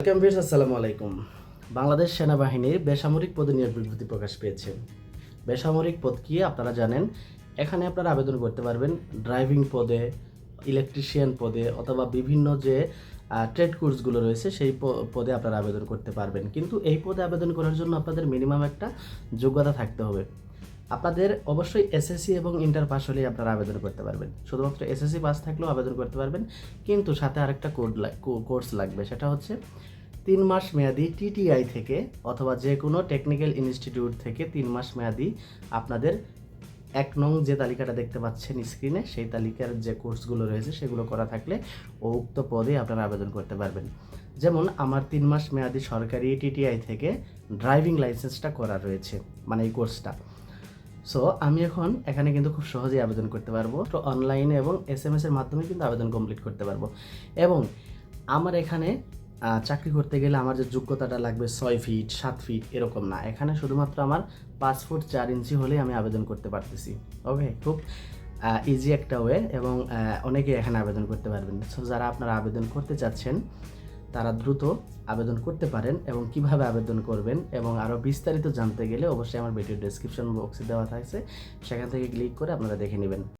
Welcome viewers, আসসালামু আলাইকুম। বাংলাদেশ সেনাবাহিনীর বেসামরিক পদে নিয়োগ বিজ্ঞপ্তি প্রকাশ পেয়েছে। বেসামরিক পদ কি আপনারা জানেন। এখানে আপনারা আবেদন করতে পারবেন ড্রাইভিং পদে, ইলেকট্রিশিয়ান পদে অথবা বিভিন্ন যে ট্রেড কোর্সগুলো রয়েছে সেই পদে আপনারা আবেদন করতে পারবেন। কিন্তু এই পদে আবেদন করার জন্য আপনাদের মিনিমাম একটা যোগ্যতা থাকতে হবে। আপনাদের অবশ্যই এসএসসি এবং ইন্টার পাস হলেই আপনারা আবেদন করতে পারবেন। শুধুমাত্র এসএসসি পাস থাকলেও আবেদন করতে পারবেন, কিন্তু সাথে আরেকটা কোর্স লাগবে। সেটা হচ্ছে 3 মাস মেয়াদি টিটিআই থেকে অথবা যে কোনো টেকনিক্যাল ইনস্টিটিউট থেকে 3 মাস মেয়াদি আপনাদের 1 নং যে তালিকাটা দেখতে পাচ্ছেন স্ক্রিনে, সেই তালিকার যে কোর্সগুলো রয়েছে সেগুলো করা থাকলে উক্ত পদে আপনারা আবেদন করতে পারবেন। যেমন আমার 3 মাস মেয়াদি সরকারি টিটিআই থেকে ড্রাইভিং লাইসেন্সটা করা রয়েছে, মানে এই কোর্সটা। সো আমি এখন এখানে কিন্তু খুব সহজেই আবেদন করতে পারবো। তো অনলাইনে এবং এসএমএস এর মাধ্যমে কিন্তু আবেদন কমপ্লিট করতে পারবো। এবং আমার এখানে চাকরি করতে গেলে আমার যে যোগ্যতাটা লাগবে 6 ফিট 7 ফিট এরকম না। এখানে শুধুমাত্র আমার 5 ফুট 4 ইঞ্চি হলেই আমি আবেদন করতে পারতেছি। ওকে, খুব ইজি একটা ওয়ে এবং অনেকে এখানে আবেদন করতে পারবেন। সো যারা আপনারা আবেদন করতে চাচ্ছেন তারা দ্রুত আবেদন করতে পারেন। এবং কিভাবে আবেদন করবেন এবং আরও বিস্তারিত জানতে গেলে অবশ্যই আমার ভিডিও ডেসক্রিপশন বক্সে দেওয়া থাকছে, সেখান থেকে ক্লিক করে আপনারা দেখে নেবেন।